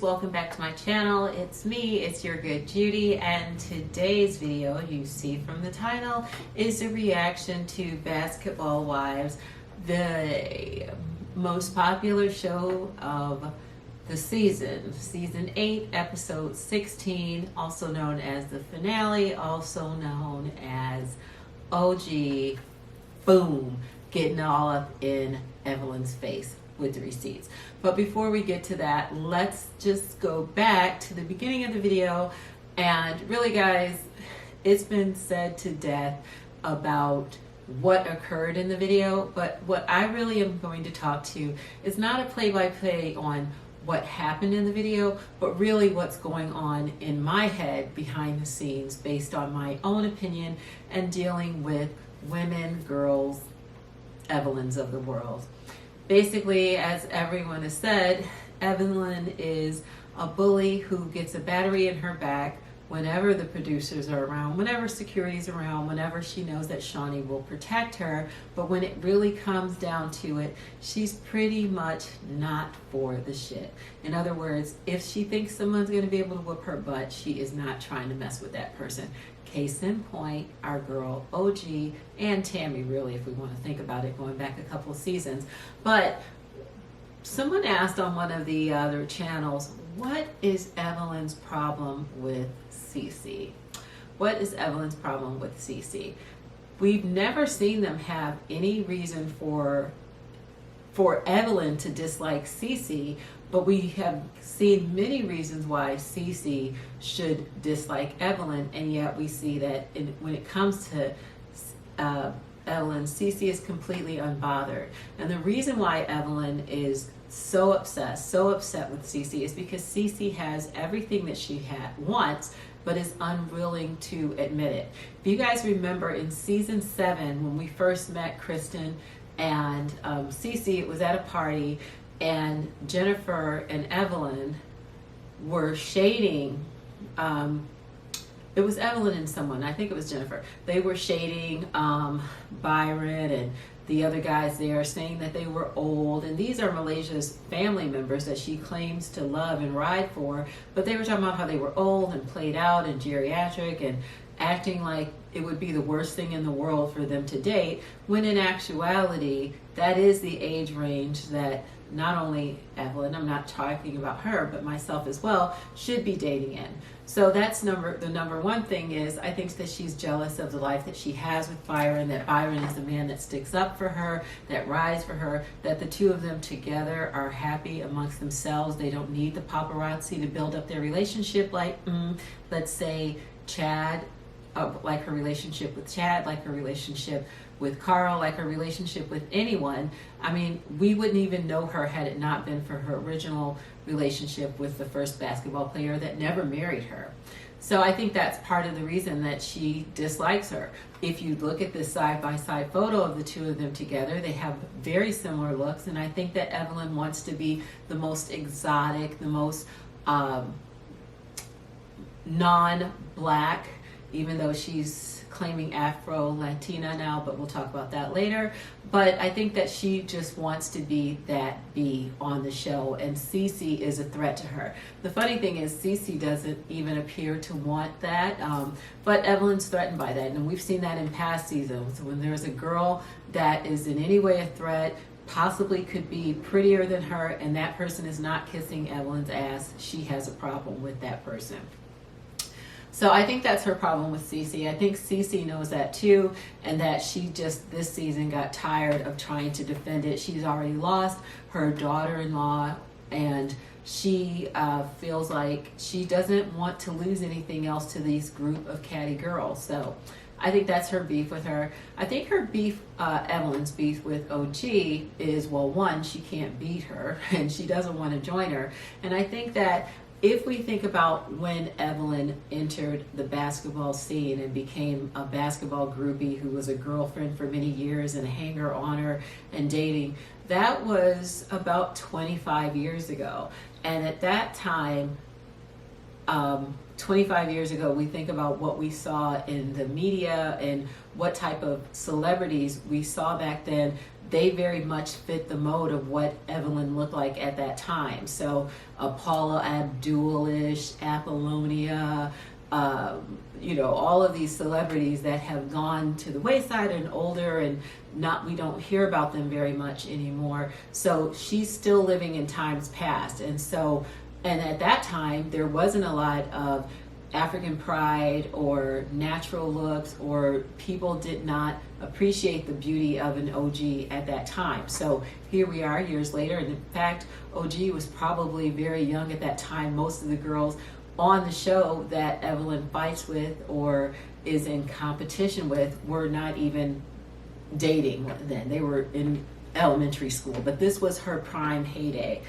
welcome back to my channel. It's me, it's your good Judy, and today's video, you see from the title, is a reaction to Basketball Wives, the most popular show of the season 8, episode 16, also known as the finale, also known as OG, boom, getting all up in Evelyn's face with the receipts. But before we get to that, let's just go back to the beginning of the video. And really, guys, it's been said to death about what occurred in the video, but what I really am going to talk to is not a play-by-play on what happened in the video, but really what's going on in my head behind the scenes based on my own opinion and dealing with women, girls, Evelyns of the world. Basically, as everyone has said, Evelyn is a bully who gets a battery in her back whenever the producers are around, whenever security's around, whenever she knows that Shawnee will protect her. But when it really comes down to it, she's pretty much not for the shit. In other words, if she thinks someone's going to be able to whoop her butt, she is not trying to mess with that person. Case in point, our girl OG and Tammy, really, if we want to think about it, going back a couple of seasons. But someone asked on one of the other channels, what is Evelyn's problem with Cece? What is Evelyn's problem with Cece? We've never seen them have any reason for Evelyn to dislike Cece, but we have seen many reasons why Cece should dislike Evelyn, and yet we see that when it comes to Evelyn, Cece is completely unbothered. And the reason why Evelyn is so upset with Cece is because Cece has everything that she wants, but is unwilling to admit it. If you guys remember in season 7, when we first met Kristen and Cece, it was at a party, and Jennifer and Evelyn were shading, it was Evelyn and someone, I think it was Jennifer. They were shading Byron and the other guys there, saying that they were old. And these are Malaysia's family members that she claims to love and ride for. But they were talking about how they were old and played out and geriatric and acting like it would be the worst thing in the world for them to date, when in actuality, that is the age range that not only Evelyn, I'm not talking about her, but myself as well, should be dating in. So that's the number one thing is, I think that she's jealous of the life that she has with Byron, that Byron is the man that sticks up for her, that rides for her, that the two of them together are happy amongst themselves. They don't need the paparazzi to build up their relationship like, let's say, Chad, like her relationship with Chad, like her relationship with Carl, like her relationship with anyone. I mean, we wouldn't even know her had it not been for her original relationship with the first basketball player that never married her. So I think that's part of the reason that she dislikes her. If you look at this side-by-side photo of the two of them together, they have very similar looks, and I think that Evelyn wants to be the most exotic, the most non-black, even though she's claiming Afro-Latina now, but we'll talk about that later. But I think that she just wants to be that bee on the show, and Cece is a threat to her. The funny thing is, Cece doesn't even appear to want that, but Evelyn's threatened by that, and we've seen that in past seasons. When there's a girl that is in any way a threat, possibly could be prettier than her, and that person is not kissing Evelyn's ass, she has a problem with that person. So I think that's her problem with Cece. I think Cece knows that too, and that she just this season got tired of trying to defend it. She's already lost her daughter-in-law, and she feels like she doesn't want to lose anything else to these group of catty girls. So I think that's her beef with her. I think her beef, Evelyn's beef with OG is, well, one, she can't beat her, and she doesn't want to join her. And I think that if we think about when Evelyn entered the basketball scene and became a basketball groupie who was a girlfriend for many years and a hanger-oner and dating, that was about 25 years ago. And at that time, 25 years ago, we think about what we saw in the media and what type of celebrities we saw back then. They very much fit the mode of what Evelyn looked like at that time. So Paula Abdul-ish, Apollonia, all of these celebrities that have gone to the wayside and older, and we don't hear about them very much anymore. So she's still living in times past. And at that time, there wasn't a lot of African pride or natural looks, or people did not appreciate the beauty of an OG at that time. So here we are years later, and in fact, OG was probably very young at that time. Most of the girls on the show that Evelyn fights with or is in competition with were not even dating then. They were in elementary school, but this was her prime heyday.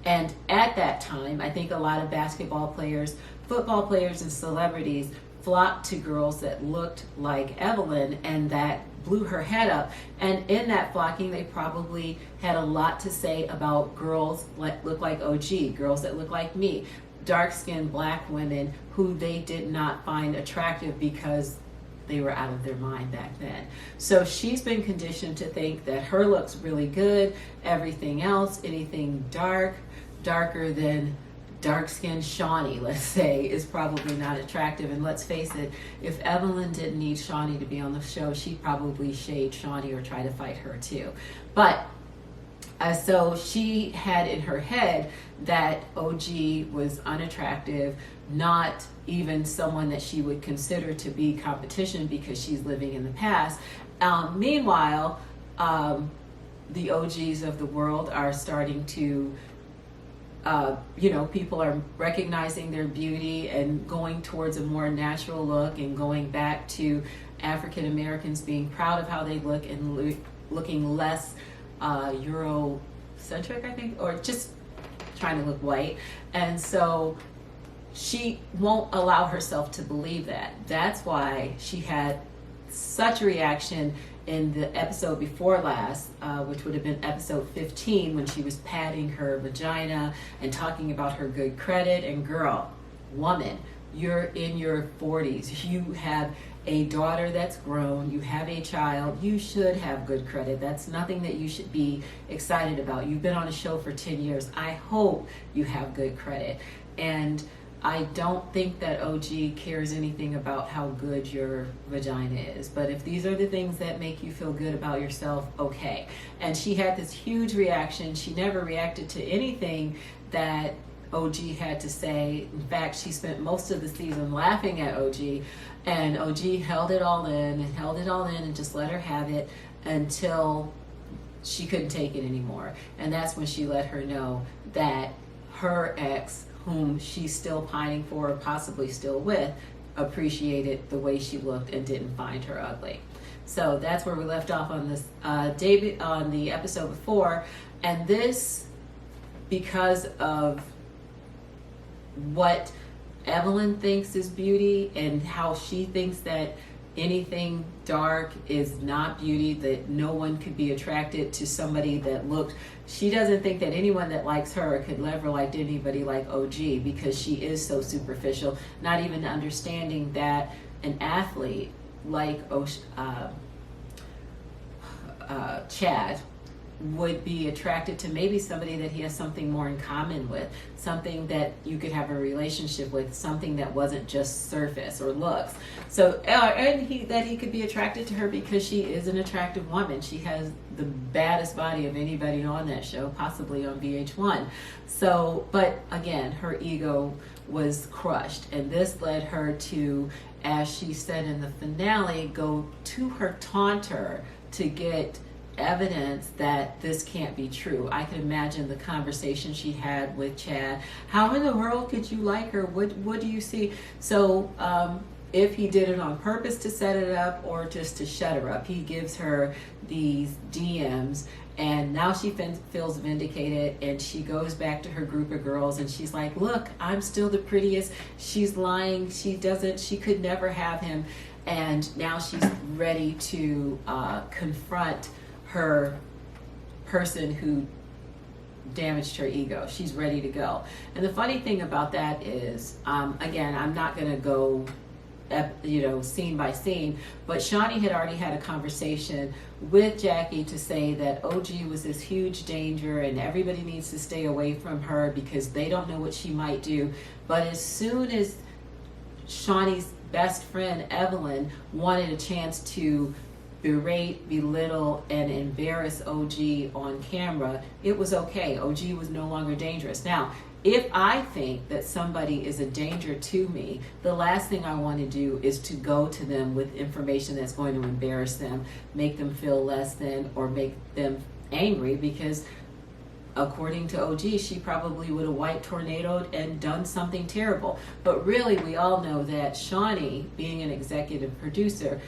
And at that time, I think a lot of basketball players, football players, and celebrities flocked to girls that looked like Evelyn and that blew her head up. And in that flocking, they probably had a lot to say about girls that look like OG, girls that look like me, dark-skinned black women who they did not find attractive because they were out of their mind back then. So she's been conditioned to think that her look's really good. Everything else, anything darker than dark-skinned Shawnee, let's say, is probably not attractive. And let's face it, if Evelyn didn't need Shawnee to be on the show, she'd probably shade Shawnee or try to fight her too. But so she had in her head that OG was unattractive, not even someone that she would consider to be competition because she's living in the past. Meanwhile, the OGs of the world are starting to, people are recognizing their beauty and going towards a more natural look and going back to African Americans being proud of how they look and looking less Eurocentric, I think, or just trying to look white. And so she won't allow herself to believe that. That's why she had such a reaction in the episode before last, which would have been episode 15, when she was patting her vagina and talking about her good credit. And girl, woman, you're in your 40s. You have a daughter that's grown. You have a child. You should have good credit. That's nothing that you should be excited about. You've been on a show for 10 years. I hope you have good credit. And I don't think that OG cares anything about how good your vagina is. But if these are the things that make you feel good about yourself, okay. And she had this huge reaction. She never reacted to anything that OG had to say. In fact, she spent most of the season laughing at OG, and OG held it all in and just let her have it until she couldn't take it anymore. And that's when she let her know that her ex, whom she's still pining for, or possibly still with, appreciated the way she looked and didn't find her ugly. So that's where we left off on this on the episode before. And this, because of what Evelyn thinks is beauty and how she thinks that anything dark is not beauty, that no one could be attracted to somebody that looked, she doesn't think that anyone that likes her could ever like anybody like OG, because she is so superficial, not even understanding that an athlete like Chad would be attracted to maybe somebody that he has something more in common with, something that you could have a relationship with, something that wasn't just surface or looks. So, and he could be attracted to her because she is an attractive woman. She has the baddest body of anybody on that show, possibly on VH1. So, but again, her ego was crushed, and this led her to, as she said in the finale, go to her taunter to get evidence that this can't be true. I can imagine the conversation she had with Chad. How in the world could you like her? What do you see? So if he did it on purpose to set it up or just to shut her up, he gives her these DMs, and now she feels vindicated, and she goes back to her group of girls and she's like, look, I'm still the prettiest. She's lying. She could never have him. And now she's ready to confront her person who damaged her ego. She's ready to go. And the funny thing about that is, again, I'm not going to go scene by scene, but Shaunie had already had a conversation with Jackie to say that OG was this huge danger and everybody needs to stay away from her because they don't know what she might do. But as soon as Shaunie's best friend Evelyn wanted a chance to berate, belittle, and embarrass OG on camera, it was okay. OG was no longer dangerous. Now, if I think that somebody is a danger to me, the last thing I want to do is to go to them with information that's going to embarrass them, make them feel less than, or make them angry, because according to OG, she probably would have white tornadoed and done something terrible. But really, we all know that Shaunie, being an executive producer,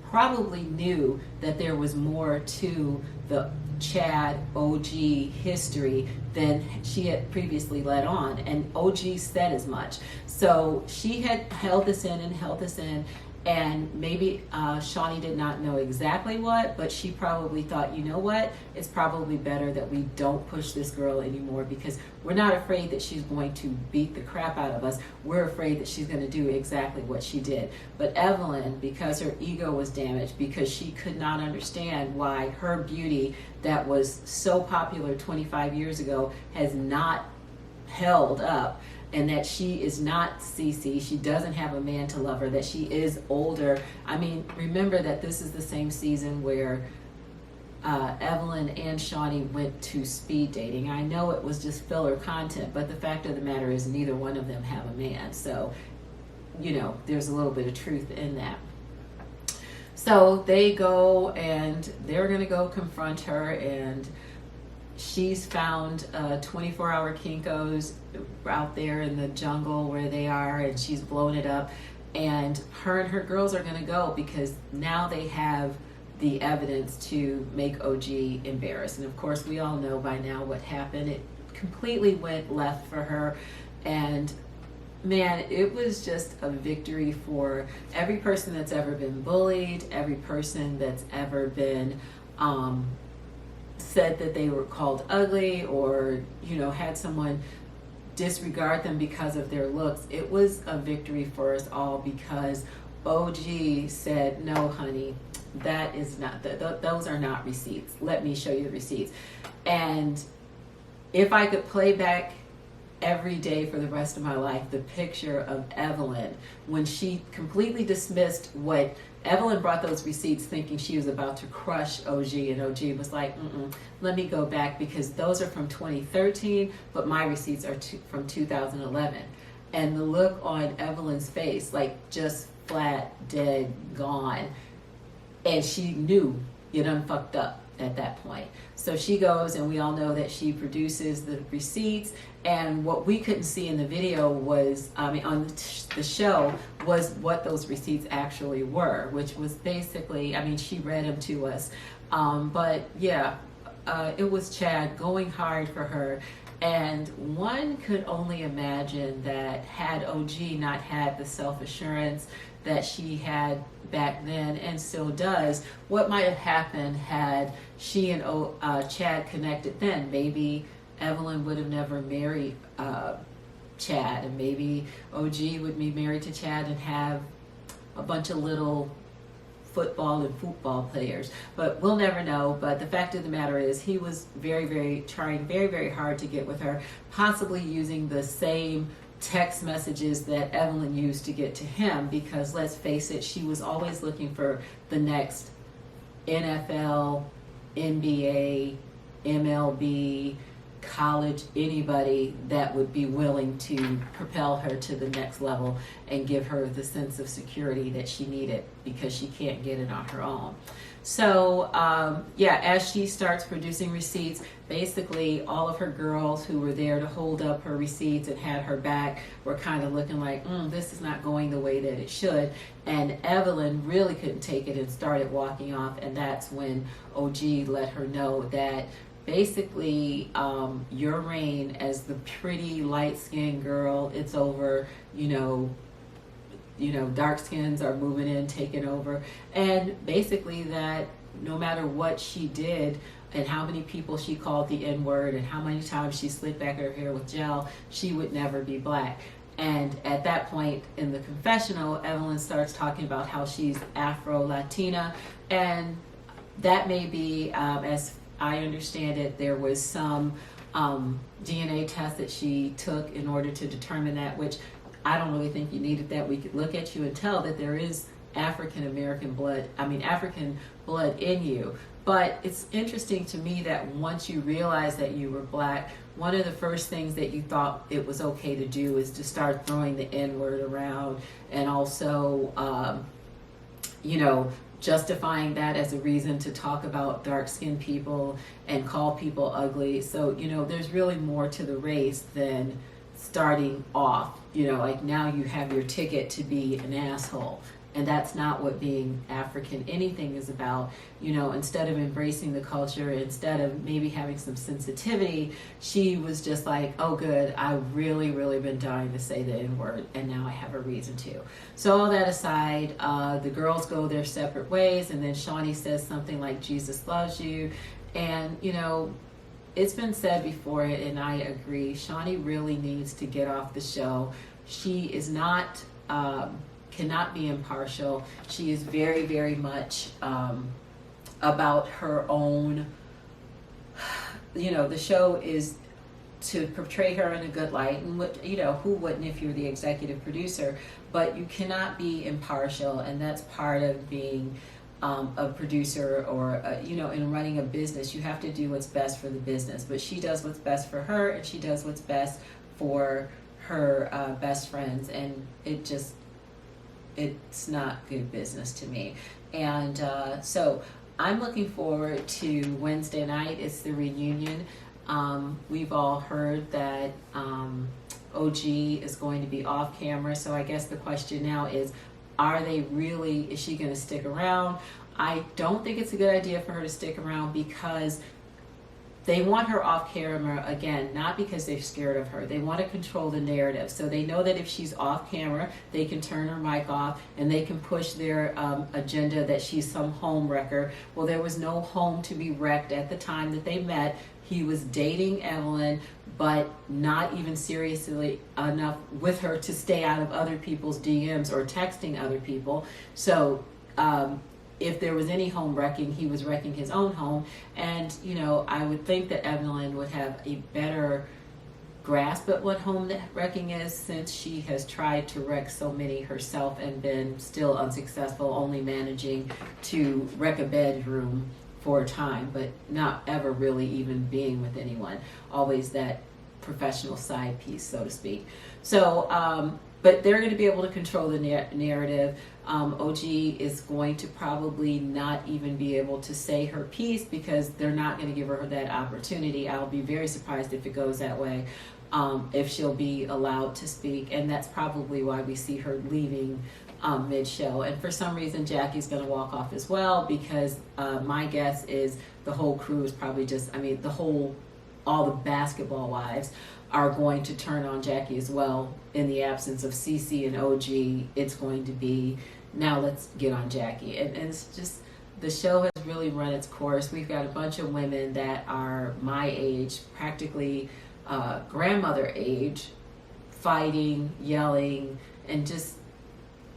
probably knew that there was more to the Chad OG history than she had previously let on, and OG said as much. So she had held this in, and maybe Shaunie did not know exactly what, but she probably thought, you know what, it's probably better that we don't push this girl anymore, because we're not afraid that she's going to beat the crap out of us. We're afraid that she's going to do exactly what she did. But Evelyn, because her ego was damaged, because she could not understand why her beauty that was so popular 25 years ago has not held up, and that she is not CC, she doesn't have a man to love her, that she is older. I mean, remember that this is the same season where Evelyn and Shaunie went to speed dating. I know it was just filler content, but the fact of the matter is neither one of them have a man. So, there's a little bit of truth in that. So they go and they're going to go confront her, and she's found 24-hour Kinko's out there in the jungle where they are, and she's blown it up. And her girls are going to go because now they have the evidence to make OG embarrassed. And of course, we all know by now what happened. It completely went left for her. And man, it was just a victory for every person that's ever been bullied, every person that's ever been said that they were called ugly, or had someone disregard them because of their looks. It was a victory for us all, because OG said, no honey, that is not those are not receipts. Let me show you the receipts. And if I could play back every day for the rest of my life the picture of Evelyn when she completely dismissed what Evelyn brought those receipts thinking she was about to crush OG, and OG was like, let me go back, because those are from 2013, but my receipts are from 2011. And the look on Evelyn's face, like just flat, dead, gone. And she knew you done fucked up at that point. So she goes, and we all know that she produces the receipts. And what we couldn't see in the video was, on the show, was what those receipts actually were, which was basically, she read them to us. But yeah, it was Chad going hard for her. And one could only imagine that had OG not had the self-assurance that she had back then and still does, what might have happened had she and Chad connected then. Maybe Evelyn would have never married Chad, and maybe OG would be married to Chad and have a bunch of little football and football players. But we'll never know. But the fact of the matter is, he was trying very, very hard to get with her, possibly using the same text messages that Evelyn used to get to him, because let's face it, she was always looking for the next NFL, NBA, MLB, college, anybody that would be willing to propel her to the next level and give her the sense of security that she needed, because she can't get it on her own. So as she starts producing receipts, basically all of her girls who were there to hold up her receipts and had her back were kind of looking like, this is not going the way that it should. And Evelyn really couldn't take it and started walking off. And that's when OG let her know that basically your reign as the pretty light-skinned girl, it's over. Dark skins are moving in, taking over. And basically that no matter what she did, and how many people she called the N-word and how many times she slicked back her hair with gel, she would never be black. And at that point in the confessional, Evelyn starts talking about how she's Afro-Latina, and that may be, as I understand it, there was some DNA test that she took in order to determine that, which I don't really think you needed that. We could look at you and tell that there is African blood in you. But it's interesting to me that once you realized that you were black, one of the first things that you thought it was okay to do is to start throwing the N-word around, and also, justifying that as a reason to talk about dark-skinned people and call people ugly. So, there's really more to the race than starting off, like now you have your ticket to be an asshole. And that's not what being African anything is about. Instead of embracing the culture, instead of maybe having some sensitivity, she was just like, oh good, I've really, really been dying to say the N-word, and now I have a reason to. So all that aside, the girls go their separate ways, and then Shaunie says something like, Jesus loves you. And, it's been said before, and I agree, Shaunie really needs to get off the show. She is not... cannot be impartial. She is very, very much about her own, the show is to portray her in a good light, and who wouldn't if you're the executive producer, but you cannot be impartial, and that's part of being a producer, or in running a business. You have to do what's best for the business, but she does what's best for her, and she does what's best for her best friends, and it's not good business to me. And so I'm looking forward to Wednesday night. It's the reunion. We've all heard that OG is going to be off camera, so I guess the question now is is she going to stick around? I don't think it's a good idea for her to stick around, because they want her off camera, again, not because they're scared of her. They want to control the narrative. So they know that if she's off camera, they can turn her mic off and they can push their agenda that she's some home wrecker. Well, there was no home to be wrecked at the time that they met. He was dating Evelyn, but not even seriously enough with her to stay out of other people's DMs or texting other people. So, if there was any home wrecking, he was wrecking his own home. And, I would think that Evelyn would have a better grasp at what home wrecking is, since she has tried to wreck so many herself and been still unsuccessful, only managing to wreck a bedroom for a time, but not ever really even being with anyone. Always that professional side piece, so to speak. So, but they're going to be able to control the narrative. OG is going to probably not even be able to say her piece, because they're not going to give her that opportunity. I'll be very surprised if it goes that way, if she'll be allowed to speak. And that's probably why we see her leaving mid-show. And for some reason, Jackie's going to walk off as well, because my guess is the whole crew is probably just, all the basketball wives are going to turn on Jackie as well. In the absence of Cece and OG, it's going to be, now let's get on Jackie. And it's just, the show has really run its course. We've got a bunch of women that are my age, practically grandmother age, fighting, yelling, and just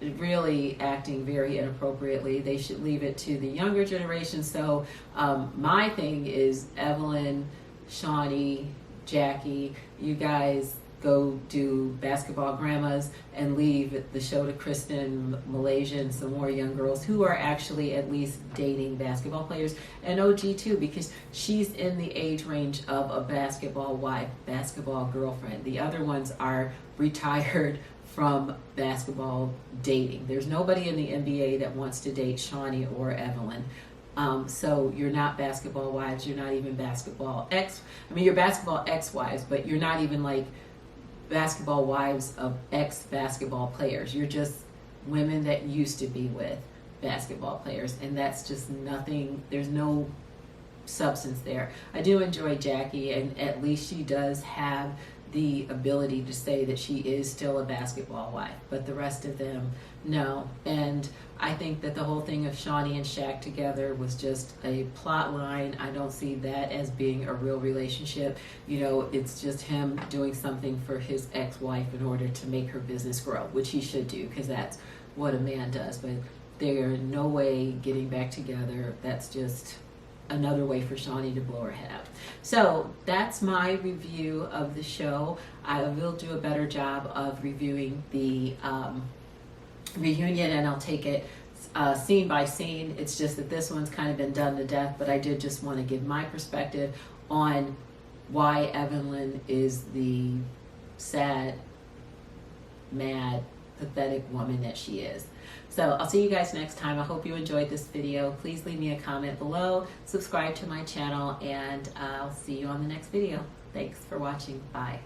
really acting very inappropriately. They should leave it to the younger generation. So my thing is, Evelyn, Shaunie, Jackie, you guys go do Basketball Grandmas and leave the show to Kristen, Malaysia, and some more young girls who are actually at least dating basketball players, and OG too, because she's in the age range of a basketball wife, basketball girlfriend. The other ones are retired from basketball dating. There's nobody in the NBA that wants to date Shaunie or Evelyn. So you're not basketball wives, you're not even basketball you're basketball ex-wives, but you're not even like basketball wives of ex-basketball players. You're just women that used to be with basketball players, and that's just nothing, there's no substance there. I do enjoy Jackie, and at least she does have the ability to say that she is still a basketball wife, but the rest of them, no. And I think that the whole thing of Shaunie and Shaq together was just a plot line. I don't see that as being a real relationship. You know, it's just him doing something for his ex-wife in order to make her business grow, which he should do, because that's what a man does. But they're in no way getting back together. That's just another way for Shaunie to blow her head out. So that's my review of the show. I will do a better job of reviewing the reunion, and I'll take it scene by scene. It's just that this one's kind of been done to death, but I did just want to give my perspective on why Evelyn is the sad, mad, pathetic woman that she is. So I'll see you guys next time. I hope you enjoyed this video. Please leave me a comment below, subscribe to my channel, and I'll see you on the next video. Thanks for watching. Bye.